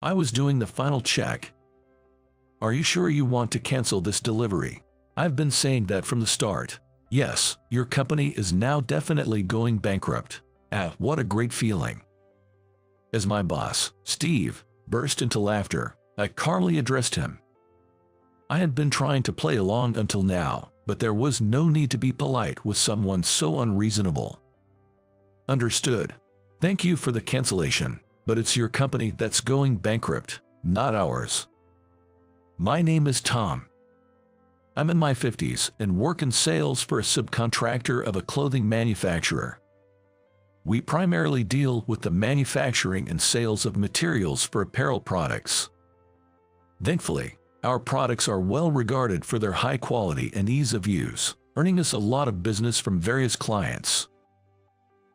I was doing the final check. Are you sure you want to cancel this delivery? I've been saying that from the start. Yes, your company is now definitely going bankrupt. Ah, what a great feeling. As my boss, Steve, burst into laughter, I calmly addressed him. I had been trying to play along until now, but there was no need to be polite with someone so unreasonable. Understood. Thank you for the cancellation, but it's your company that's going bankrupt, not ours. My name is Tom. I'm in my 50s and work in sales for a subcontractor of a clothing manufacturer. We primarily deal with the manufacturing and sales of materials for apparel products. Thankfully, our products are well regarded for their high quality and ease of use, earning us a lot of business from various clients.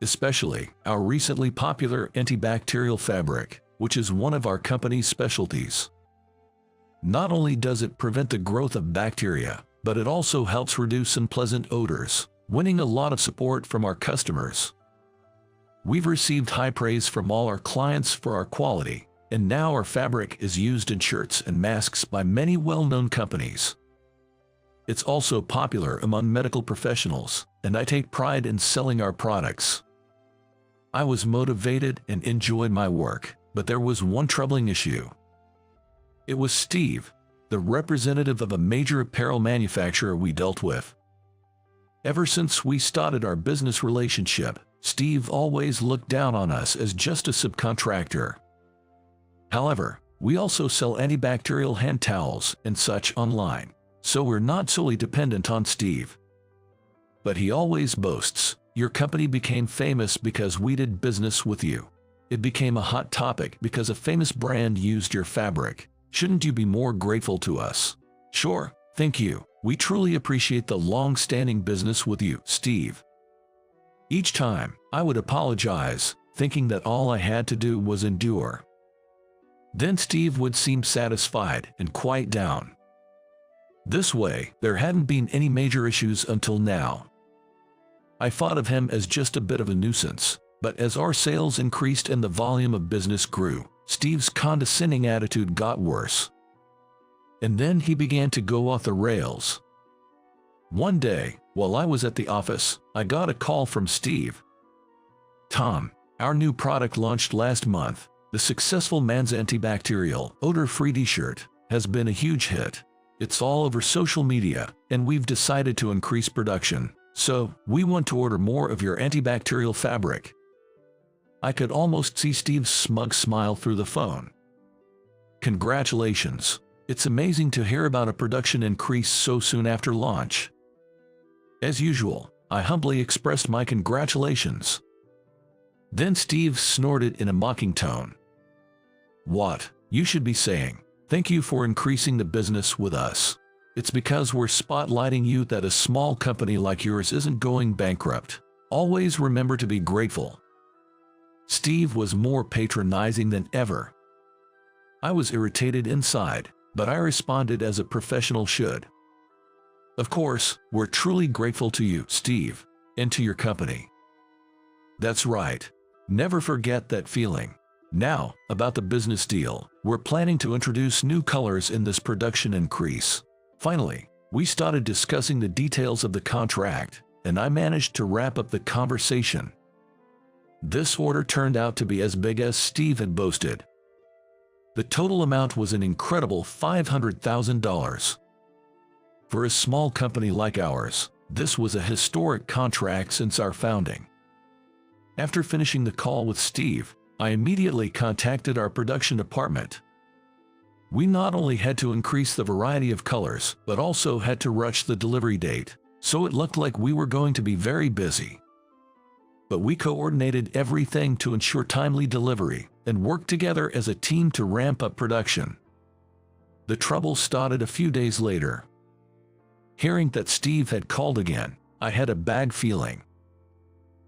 Especially our recently popular antibacterial fabric, which is one of our company's specialties. Not only does it prevent the growth of bacteria, but it also helps reduce unpleasant odors, winning a lot of support from our customers. We've received high praise from all our clients for our quality, and now our fabric is used in shirts and masks by many well-known companies. It's also popular among medical professionals, and I take pride in selling our products. I was motivated and enjoyed my work, but there was one troubling issue. It was Steve, the representative of a major apparel manufacturer we dealt with. Ever since we started our business relationship, Steve always looked down on us as just a subcontractor. However, we also sell antibacterial hand towels and such online, so we're not solely dependent on Steve. But he always boasts, "Your company became famous because we did business with you. It became a hot topic because a famous brand used your fabric. Shouldn't you be more grateful to us?" Sure, thank you. We truly appreciate the long-standing business with you, Steve. Each time, I would apologize, thinking that all I had to do was endure. Then Steve would seem satisfied and quiet down. This way, there hadn't been any major issues until now. I thought of him as just a bit of a nuisance, but as our sales increased and the volume of business grew, Steve's condescending attitude got worse. And then he began to go off the rails. One day, while I was at the office, I got a call from Steve. "Tom, our new product launched last month, the successful Man's Antibacterial, odor-free t-shirt, has been a huge hit. It's all over social media, and we've decided to increase production, so we want to order more of your antibacterial fabric." I could almost see Steve's smug smile through the phone. "Congratulations. It's amazing to hear about a production increase so soon after launch." As usual, I humbly expressed my congratulations. Then Steve snorted in a mocking tone. "What? You should be saying, 'Thank you for increasing the business with us. It's because we're spotlighting you that a small company like yours isn't going bankrupt. Always remember to be grateful.'" Steve was more patronizing than ever. I was irritated inside, but I responded as a professional should. "Of course, we're truly grateful to you, Steve, and to your company." "That's right. Never forget that feeling. Now, about the business deal, we're planning to introduce new colors in this production increase." Finally, we started discussing the details of the contract, and I managed to wrap up the conversation. This order turned out to be as big as Steve had boasted. The total amount was an incredible $500,000. For a small company like ours, this was a historic contract since our founding. After finishing the call with Steve, I immediately contacted our production department. We not only had to increase the variety of colors, but also had to rush the delivery date, so it looked like we were going to be very busy. But we coordinated everything to ensure timely delivery and worked together as a team to ramp up production. The trouble started a few days later. Hearing that Steve had called again, I had a bad feeling.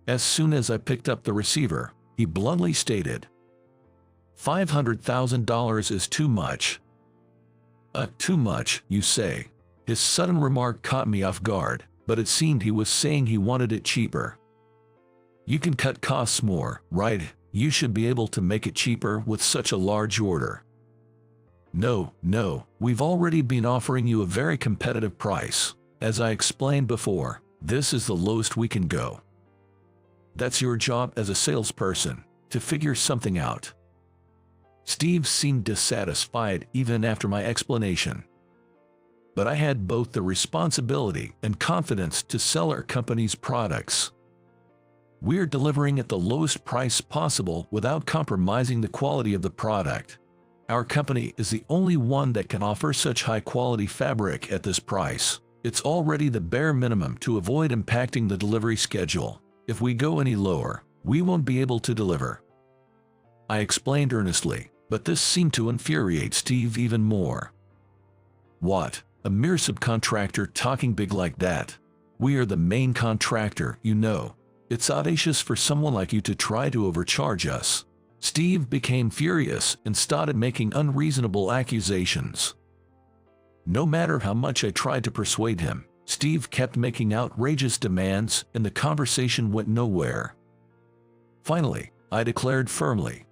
As soon as I picked up the receiver, he bluntly stated, $500,000 is too much." Too much, you say? His sudden remark caught me off guard, but it seemed he was saying he wanted it cheaper. "You can cut costs more, right? You should be able to make it cheaper with such a large order. No, we've already been offering you a very competitive price. As I explained before, this is the lowest we can go. That's your job as a salesperson, to figure something out. Steve seemed dissatisfied even after my explanation. But I had both the responsibility and confidence to sell our company's products. We're delivering at the lowest price possible without compromising the quality of the product. Our company is the only one that can offer such high-quality fabric at this price. It's already the bare minimum to avoid impacting the delivery schedule. If we go any lower, we won't be able to deliver. I explained earnestly, but this seemed to infuriate Steve even more. What? A mere subcontractor talking big like that? We are the main contractor, you know. It's audacious for someone like you to try to overcharge us. Steve became furious and started making unreasonable accusations. No matter how much I tried to persuade him, Steve kept making outrageous demands and the conversation went nowhere. Finally, I declared firmly,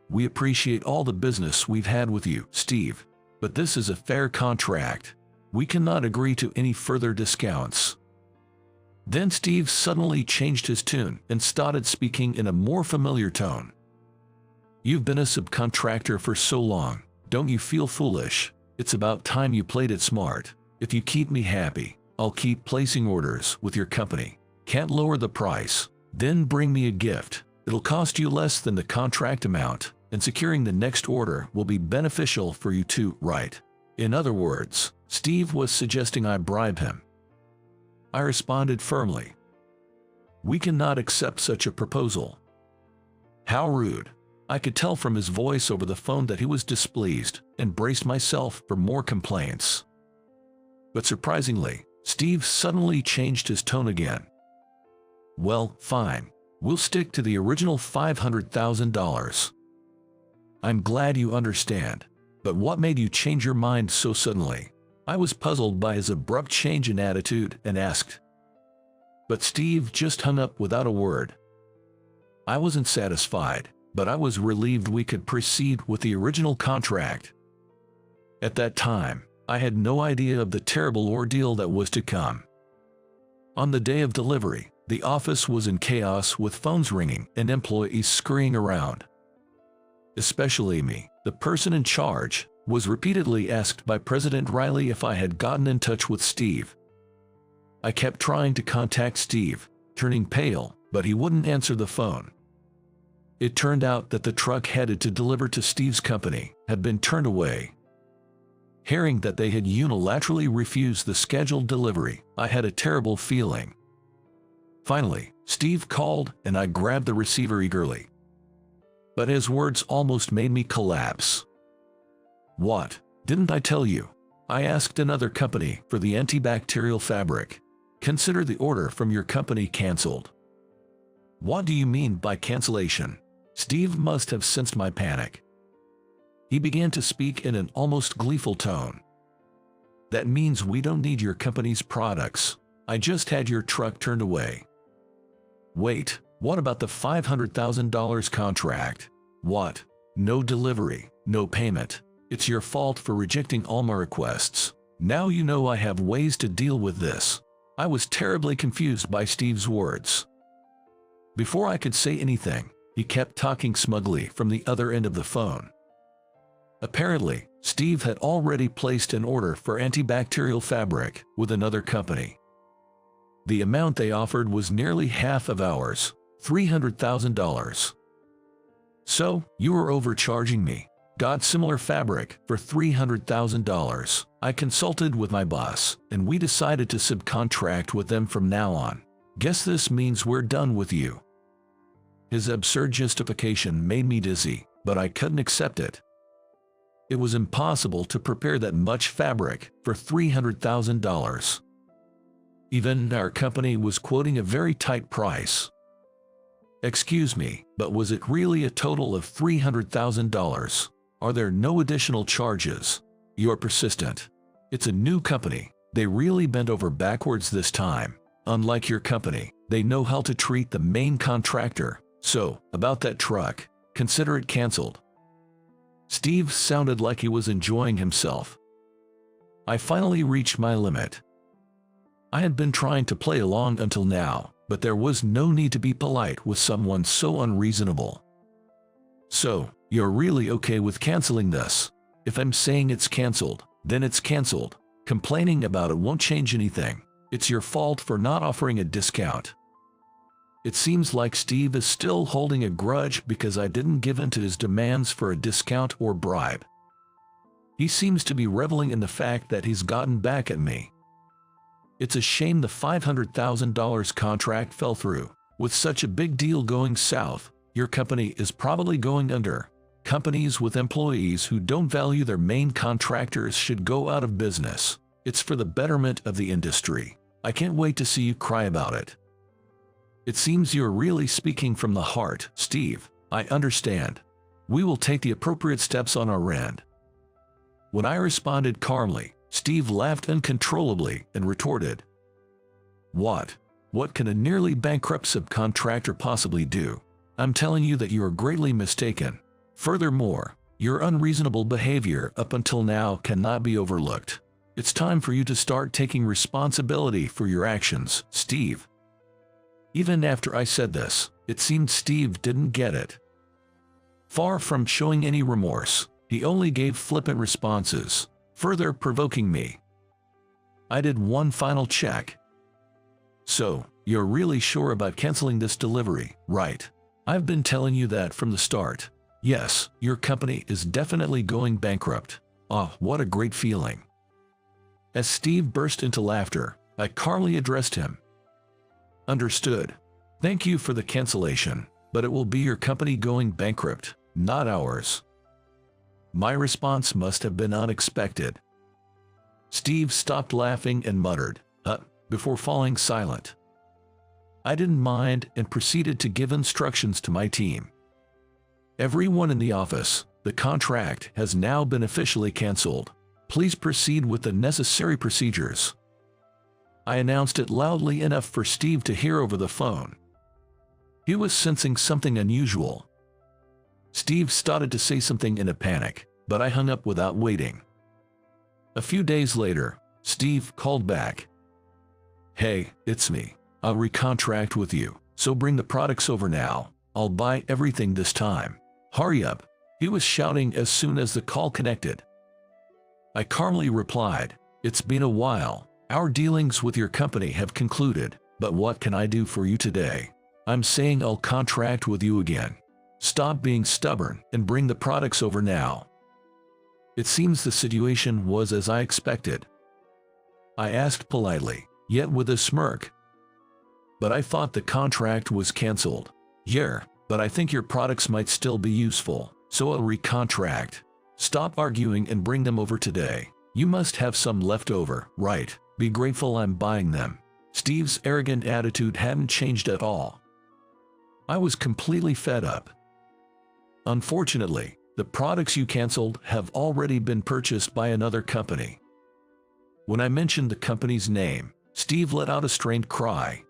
"We appreciate all the business we've had with you, Steve, but this is a fair contract. We cannot agree to any further discounts." Then Steve suddenly changed his tune and started speaking in a more familiar tone. "You've been a subcontractor for so long, don't you feel foolish? It's about time you played it smart. If you keep me happy, I'll keep placing orders with your company. Can't lower the price? Then bring me a gift. It'll cost you less than the contract amount, and securing the next order will be beneficial for you too, right?" In other words, Steve was suggesting I bribe him. I responded firmly, "We cannot accept such a proposal." How rude! I could tell from his voice over the phone that he was displeased, and braced myself for more complaints. But surprisingly, Steve suddenly changed his tone again. "Well, fine. We'll stick to the original $500,000. I'm glad you understand, but what made you change your mind so suddenly?" I was puzzled by his abrupt change in attitude and asked. But Steve just hung up without a word. I wasn't satisfied, but I was relieved we could proceed with the original contract. At that time, I had no idea of the terrible ordeal that was to come. On the day of delivery, the office was in chaos with phones ringing and employees scurrying around. Especially me, the person in charge, was repeatedly asked by President Riley if I had gotten in touch with Steve. I kept trying to contact Steve, turning pale, but he wouldn't answer the phone. It turned out that the truck headed to deliver to Steve's company had been turned away. Hearing that they had unilaterally refused the scheduled delivery, I had a terrible feeling. Finally, Steve called and I grabbed the receiver eagerly. But his words almost made me collapse. "What? Didn't I tell you? I asked another company for the antibacterial fabric. Consider the order from your company canceled." "What do you mean by cancellation?" Steve must have sensed my panic. He began to speak in an almost gleeful tone. "That means we don't need your company's products. I just had your truck turned away." "Wait, what about the $500,000 contract? What? No delivery, no payment. It's your fault for rejecting all my requests. Now you know I have ways to deal with this." I was terribly confused by Steve's words. Before I could say anything, he kept talking smugly from the other end of the phone. Apparently, Steve had already placed an order for antibacterial fabric with another company. The amount they offered was nearly half of ours, $300,000. "So, you were overcharging me. Got similar fabric for $300,000. I consulted with my boss, and we decided to subcontract with them from now on. Guess this means we're done with you." His absurd justification made me dizzy, but I couldn't accept it. It was impossible to prepare that much fabric for $300,000. Even our company was quoting a very tight price. "Excuse me, but was it really a total of $300,000? Are there no additional charges?" "You're persistent. It's a new company. They really bent over backwards this time. Unlike your company, they know how to treat the main contractor. So, about that truck, consider it canceled. Steve sounded like he was enjoying himself. I finally reached my limit. I had been trying to play along until now, but there was no need to be polite with someone so unreasonable. So, you're really okay with canceling this? If I'm saying it's canceled, then it's canceled. Complaining about it won't change anything. It's your fault for not offering a discount. It seems like Steve is still holding a grudge because I didn't give in to his demands for a discount or bribe. He seems to be reveling in the fact that he's gotten back at me. It's a shame the $500,000 contract fell through. With such a big deal going south, your company is probably going under. Companies with employees who don't value their main contractors should go out of business. It's for the betterment of the industry. I can't wait to see you cry about it. It seems you're really speaking from the heart, Steve. I understand. We will take the appropriate steps on our end. When I responded calmly, Steve laughed uncontrollably and retorted, "What? What can a nearly bankrupt subcontractor possibly do? I'm telling you that you are greatly mistaken. Furthermore, your unreasonable behavior up until now cannot be overlooked. It's time for you to start taking responsibility for your actions, Steve." Even after I said this, it seemed Steve didn't get it. Far from showing any remorse, he only gave flippant responses, further provoking me. I did one final check. "So, you're really sure about canceling this delivery, right? I've been telling you that from the start. Yes, your company is definitely going bankrupt. Ah, what a great feeling." As Steve burst into laughter, I calmly addressed him. "Understood. Thank you for the cancellation, but it will be your company going bankrupt, not ours." My response must have been unexpected. Steve stopped laughing and muttered, before falling silent. I didn't mind and proceeded to give instructions to my team. "Everyone in the office, the contract has now been officially canceled. Please proceed with the necessary procedures." I announced it loudly enough for Steve to hear over the phone. He was sensing something unusual. Steve started to say something in a panic, but I hung up without waiting. A few days later, Steve called back. "Hey, it's me. I'll recontract with you, so bring the products over now. I'll buy everything this time. Hurry up," he was shouting as soon as the call connected. I calmly replied, "It's been a while. Our dealings with your company have concluded, but what can I do for you today? I'm saying I'll contract with you again. Stop being stubborn and bring the products over now." It seems the situation was as I expected. I asked politely, yet with a smirk, "But I thought the contract was canceled." "Yeah, but I think your products might still be useful, so I'll recontract. Stop arguing and bring them over today. You must have some left over, right? Be grateful I'm buying them." Steve's arrogant attitude hadn't changed at all. I was completely fed up. "Unfortunately, the products you canceled have already been purchased by another company." When I mentioned the company's name, Steve let out a strained cry.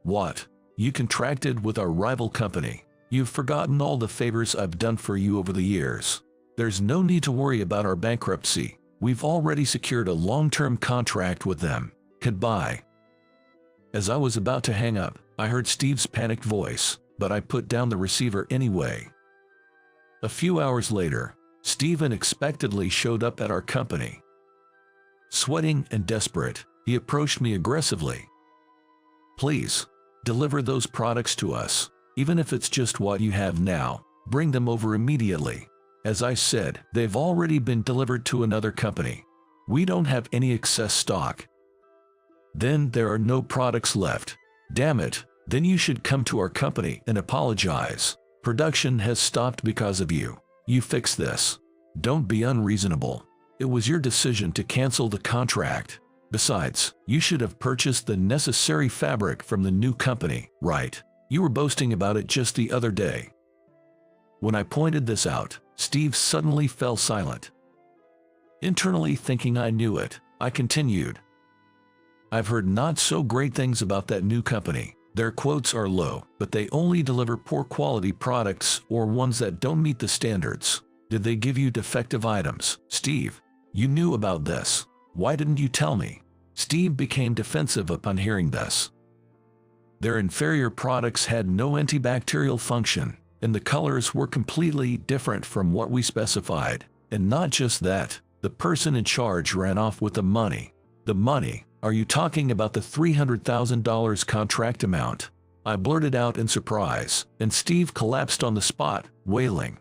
"What? You contracted with our rival company? You've forgotten all the favors I've done for you over the years. There's no need to worry about our bankruptcy. We've already secured a long-term contract with them. Goodbye." As I was about to hang up, I heard Steve's panicked voice, but I put down the receiver anyway. A few hours later, Steve unexpectedly showed up at our company. Sweating and desperate, he approached me aggressively. "Please, deliver those products to us. Even if it's just what you have now, bring them over immediately. As I said, they've already been delivered to another company. We don't have any excess stock." "Then there are no products left. Damn it, then you should come to our company and apologize. Production has stopped because of you. You fix this. Don't be unreasonable. It was your decision to cancel the contract. Besides, you should have purchased the necessary fabric from the new company, right? You were boasting about it just the other day." When I pointed this out, Steve suddenly fell silent. Internally thinking I knew it, I continued. "I've heard not so great things about that new company, Their quotes are low, but they only deliver poor quality products or ones that don't meet the standards. Did they give you defective items? Steve, you knew about this. Why didn't you tell me? Steve became defensive upon hearing this. Their inferior products had no antibacterial function, and the colors were completely different from what we specified. And not just that, the person in charge ran off with the money. The money? Are you talking about the $300,000 contract amount? I blurted out in surprise, and Steve collapsed on the spot, wailing.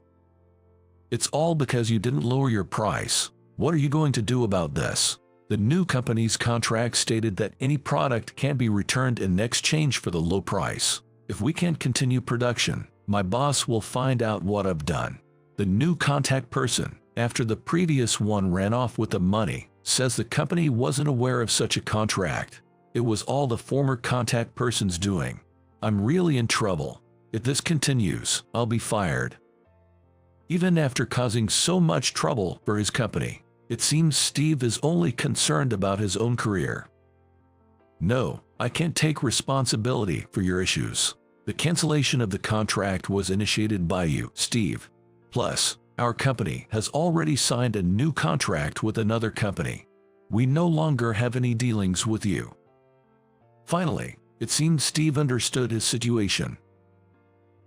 It's all because you didn't lower your price. What are you going to do about this? The new company's contract stated that any product can be returned in exchange for the low price. If we can't continue production, my boss will find out what I've done. The new contact person, after the previous one ran off with the money, says the company wasn't aware of such a contract. It was all the former contact person's doing. I'm really in trouble. If this continues, I'll be fired. Even after causing so much trouble for his company, it seems Steve is only concerned about his own career. No, I can't take responsibility for your issues. The cancellation of the contract was initiated by you, Steve. Plus, our company has already signed a new contract with another company. We no longer have any dealings with you. Finally, it seemed Steve understood his situation.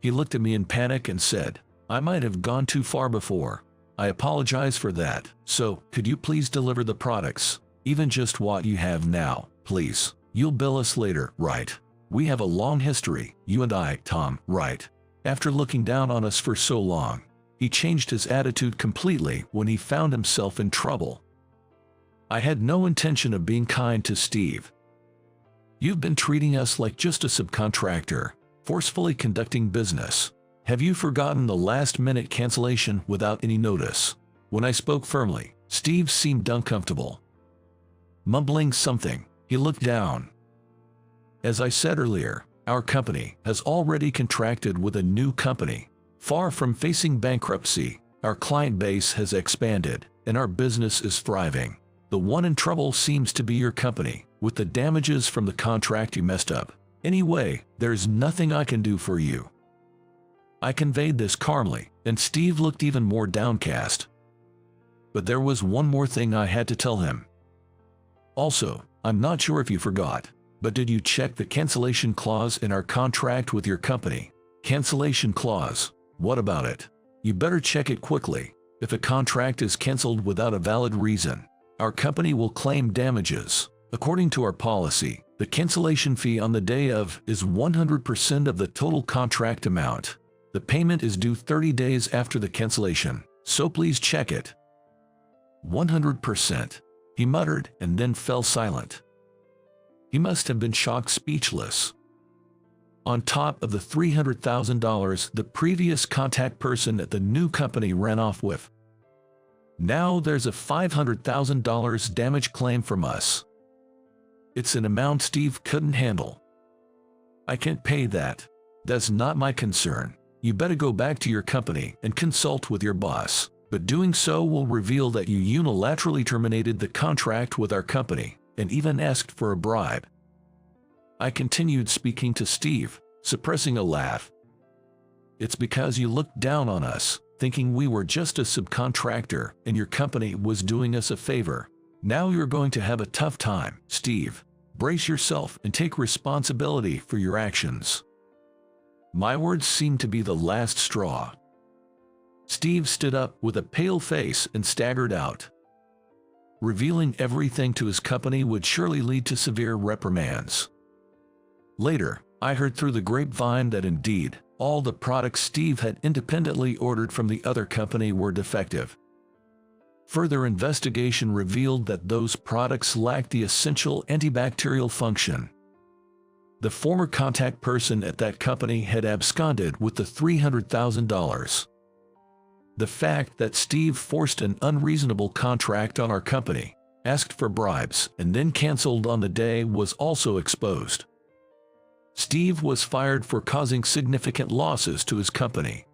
He looked at me in panic and said, I might have gone too far before. I apologize for that, so could you please deliver the products, even just what you have now, please? You'll bill us later, right? We have a long history, you and I, Tom, right? After looking down on us for so long, he changed his attitude completely when he found himself in trouble. I had no intention of being kind to Steve. You've been treating us like just a subcontractor, forcefully conducting business. Have you forgotten the last-minute cancellation without any notice? When I spoke firmly, Steve seemed uncomfortable. Mumbling something, he looked down. As I said earlier, our company has already contracted with a new company. Far from facing bankruptcy, our client base has expanded, and our business is thriving. The one in trouble seems to be your company, with the damages from the contract you messed up. Anyway, there's nothing I can do for you. I conveyed this calmly, and Steve looked even more downcast. But there was one more thing I had to tell him. Also, I'm not sure if you forgot, but did you check the cancellation clause in our contract with your company? Cancellation clause. What about it? You better check it quickly. If a contract is canceled without a valid reason, our company will claim damages. According to our policy, the cancellation fee on the day of is 100% of the total contract amount. The payment is due 30 days after the cancellation, so please check it. 100%, he muttered and then fell silent. He must have been shocked speechless. On top of the $300,000 the previous contact person at the new company ran off with. Now there's a $500,000 damage claim from us. It's an amount Steve couldn't handle. I can't pay that. That's not my concern. You better go back to your company and consult with your boss, but doing so will reveal that you unilaterally terminated the contract with our company and even asked for a bribe. I continued speaking to Steve, suppressing a laugh. It's because you looked down on us, thinking we were just a subcontractor and your company was doing us a favor. Now you're going to have a tough time, Steve. Brace yourself and take responsibility for your actions. My words seemed to be the last straw. Steve stood up with a pale face and staggered out. Revealing everything to his company would surely lead to severe reprimands. Later, I heard through the grapevine that indeed, all the products Steve had independently ordered from the other company were defective. Further investigation revealed that those products lacked the essential antibacterial function. The former contact person at that company had absconded with the $300,000. The fact that Steve forced an unreasonable contract on our company, asked for bribes, and then canceled on the day was also exposed. Steve was fired for causing significant losses to his company.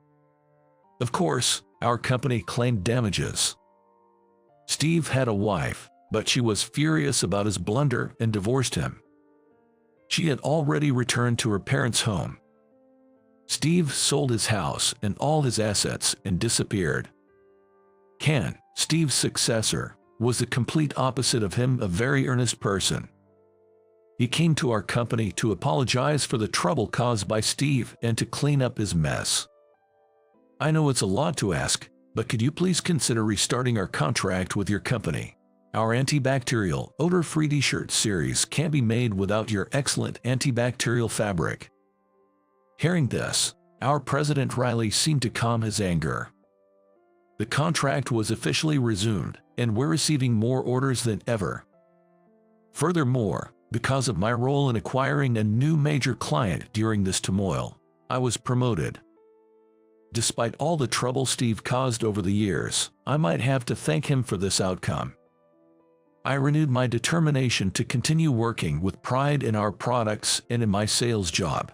Of course, our company claimed damages. Steve had a wife, but she was furious about his blunder and divorced him. She had already returned to her parents' home. Steve sold his house and all his assets and disappeared. Ken, Steve's successor, was the complete opposite of him, a very earnest person. He came to our company to apologize for the trouble caused by Steve and to clean up his mess. I know it's a lot to ask, but could you please consider restarting our contract with your company? Our antibacterial, odor-free t-shirt series can't be made without your excellent antibacterial fabric. Hearing this, our president Riley seemed to calm his anger. The contract was officially resumed, and we're receiving more orders than ever. Furthermore, because of my role in acquiring a new major client during this turmoil, I was promoted. Despite all the trouble Steve caused over the years, I might have to thank him for this outcome. I renewed my determination to continue working with pride in our products and in my sales job.